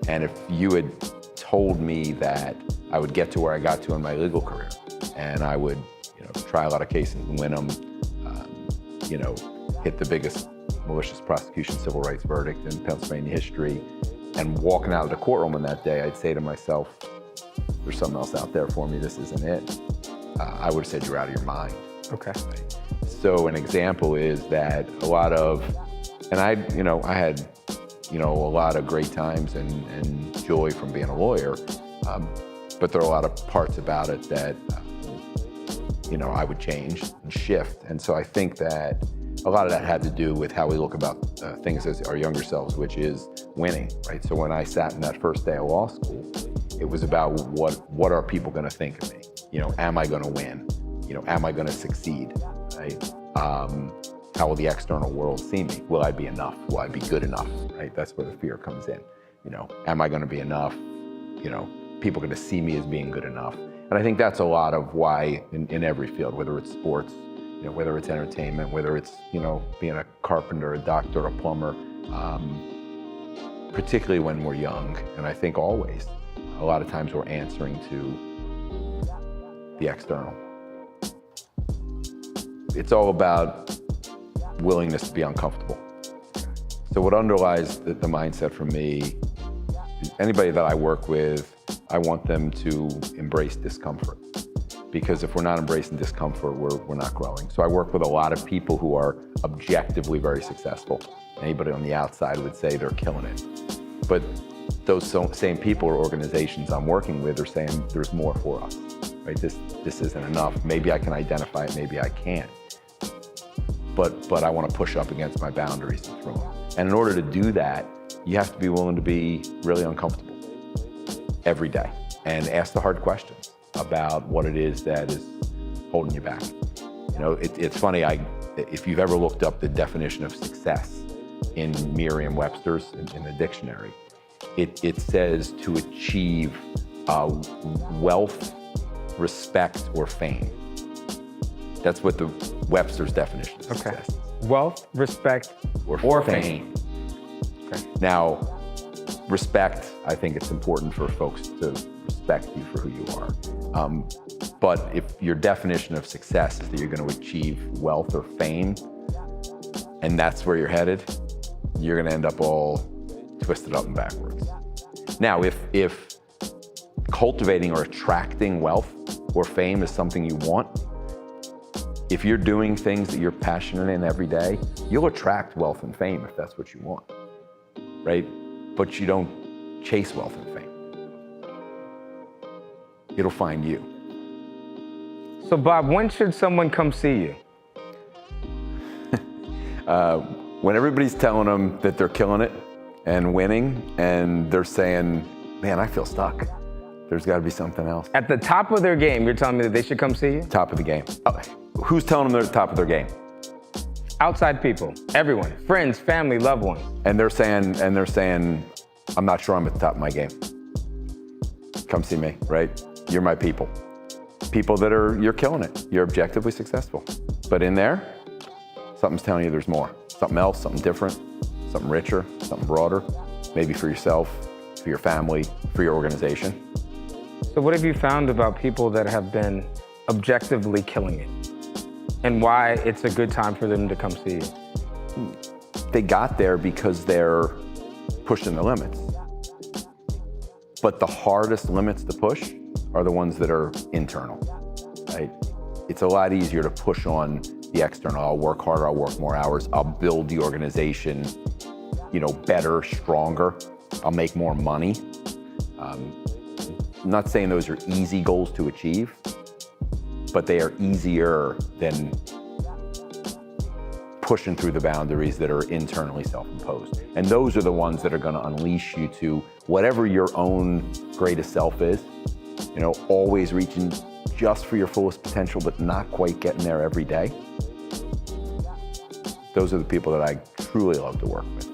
And if you had told me that I would get to where I got to in my legal career, and I would, try a lot of cases and win them, hit the biggest malicious prosecution civil rights verdict in Pennsylvania history, and walking out of the courtroom on that day, I'd say to myself, there's something else out there for me, this isn't it. I would have said, you're out of your mind. Okay. So an example is that a lot of, and I had, a lot of great times and joy from being a lawyer, but there are a lot of parts about it that, I would change and shift. And so I think that a lot of that had to do with how we look about things as our younger selves, which is winning, right? So when I sat in that first day of law school, it was about what are people going to think of me? Am I going to win? Am I going to succeed? Right? How will the external world see me? Will I be enough? Will I be good enough? Right? That's where the fear comes in. Am I going to be enough? People are going to see me as being good enough. And I think that's a lot of why in every field, whether it's sports, whether it's entertainment, whether it's, being a carpenter, a doctor, a plumber, particularly when we're young, and I think always, a lot of times we're answering to the external. It's all about willingness to be uncomfortable. So what underlies the mindset for me, anybody that I work with, I want them to embrace discomfort. Because if we're not embracing discomfort, we're not growing. So I work with a lot of people who are objectively very successful. Anybody on the outside would say they're killing it. But those same people or organizations I'm working with are saying there's more for us, right? This isn't enough. Maybe I can identify it, maybe I can't. But I want to push up against my boundaries and throw them. And in order to do that, you have to be willing to be really uncomfortable every day and ask the hard questions about what it is that is holding you back. It's funny, if you've ever looked up the definition of success in Merriam-Webster's, in the dictionary, it says to achieve wealth, respect, or fame. That's what the Webster's definition of success is. Wealth, respect, or fame. Okay. Now, respect, I think it's important for folks to respect you for who you are. But if your definition of success is that you're going to achieve wealth or fame, and that's where you're headed, you're going to end up all twisted up and backwards. Now, if cultivating or attracting wealth or fame is something you want, if you're doing things that you're passionate in every day, you'll attract wealth and fame if that's what you want, right? But you don't chase wealth and fame. It'll find you. So Bob, when should someone come see you? When everybody's telling them that they're killing it and winning, and they're saying, man, I feel stuck. There's got to be something else. At the top of their game, you're telling me that they should come see you? Top of the game. Who's telling them they're at the top of their game? Outside people, everyone, friends, family, loved ones. And they're saying, I'm not sure I'm at the top of my game. Come see me, right? You're my people. People that you're killing it. You're objectively successful. But in there, something's telling you there's more. Something else, something different, something richer, something broader, maybe for yourself, for your family, for your organization. So what have you found about people that have been objectively killing it? And why it's a good time for them to come see you? They got there because they're pushing the limits. But the hardest limits to push are the ones that are internal, right? It's a lot easier to push on the external. I'll work harder, I'll work more hours, I'll build the organization, better, stronger. I'll make more money. I'm not saying those are easy goals to achieve, but they are easier than pushing through the boundaries that are internally self-imposed. And those are the ones that are going to unleash you to whatever your own greatest self is, always reaching just for your fullest potential, but not quite getting there every day. Those are the people that I truly love to work with.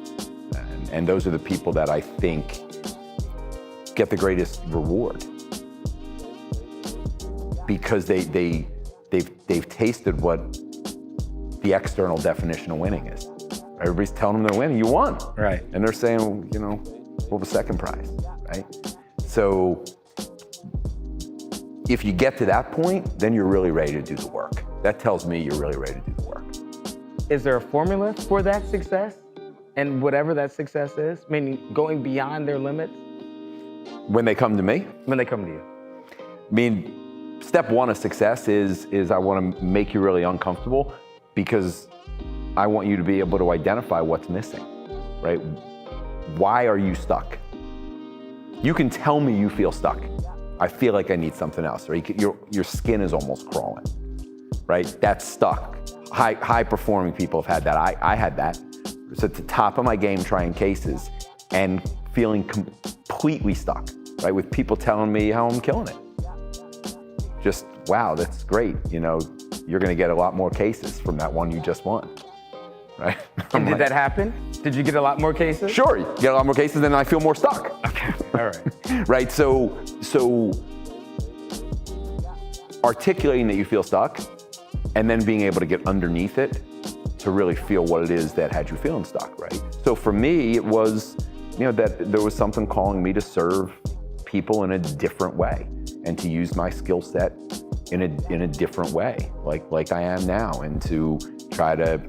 And those are the people that I think get the greatest reward, because they've tasted what the external definition of winning is. Everybody's telling them they're winning, you won. Right. And they're saying, you know, well, the second prize, right? So if you get to that point, then you're really ready to do the work. That tells me you're really ready to do the work. Is there a formula for that success? And whatever that success is, meaning going beyond their limits? When they come to me? When they come to you. I mean, step one of success is I want to make you really uncomfortable because I want you to be able to identify what's missing, right? Why are you stuck? You can tell me you feel stuck. I feel like I need something else, right? Your skin is almost crawling, right? That's stuck. High performing people have had that. I had that. It's at the top of my game trying cases and feeling completely stuck, right? With people telling me how I'm killing it. Just, wow, that's great. You know, you're gonna get a lot more cases from that one you just won, right? And did that happen? Did you get a lot more cases? Sure, you get a lot more cases and I feel more stuck. Okay, all right. Right, so articulating that you feel stuck and then being able to get underneath it to really feel what it is that had you feeling stuck, right? So for me, it was, you know, that there was something calling me to serve people in a different way and to use my skill set in a different way, like I am now, and to try to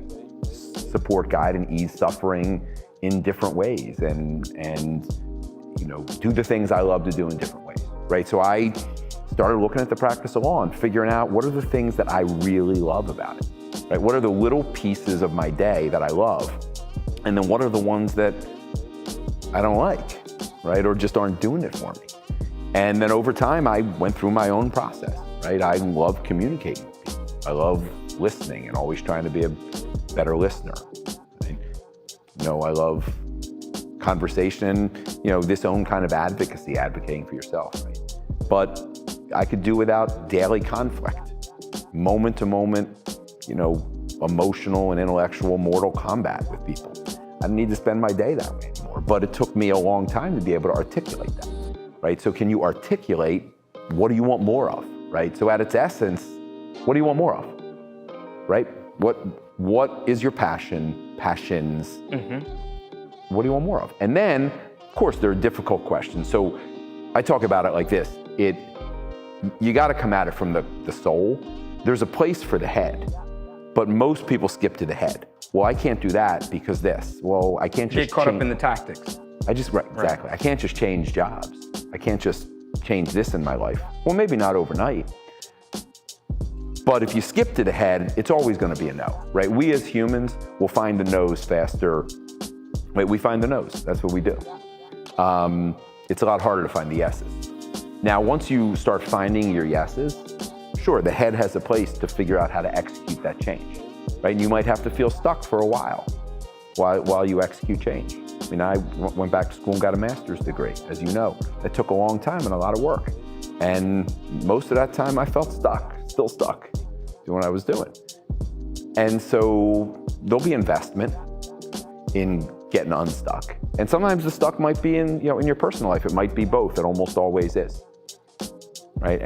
support, guide, and ease suffering in different ways, and you know, do the things I love to do in different ways, right? So I started looking at the practice of law and figuring out what are the things that I really love about it, right? What are the little pieces of my day that I love? And then what are the ones that I don't like, right? Or just aren't doing it for me. And then over time, I went through my own process, right? I love communicating with people. I love listening and always trying to be a better listener. Right? You know, I love conversation, you know, this own kind of advocating for yourself, right? But I could do without daily conflict, moment to moment, you know, emotional and intellectual mortal combat with people. I don't need to spend my day that way anymore, but it took me a long time to be able to articulate that, right? So can you articulate what do you want more of, right? So at its essence, what do you want more of, right? What is your passions? What do you want more of? And then, of course, there are difficult questions. So I talk about it like this. You got to come at it from the soul. There's a place for the head, but most people skip to the head. Well, I can't do that because this. Well, I can't just get caught up in the tactics. Right, exactly. I can't just change jobs. I can't just change this in my life. Well, maybe not overnight. But if you skip to the head, it's always going to be a no, right? We as humans will find the no's faster. Right, we find the no's. That's what we do. It's a lot harder to find the yeses. Now, once you start finding your yeses, sure, the head has a place to figure out how to execute that change, right? And you might have to feel stuck for a while you execute change. I mean, I went back to school and got a master's degree, as you know. That took a long time and a lot of work. And most of that time I felt stuck, still stuck doing what I was doing. And so there'll be investment in getting unstuck. And sometimes the stuck might be in your personal life. It might be both. It almost always is, right?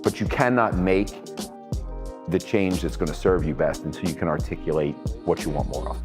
But you cannot make the change that's going to serve you best until you can articulate what you want more of.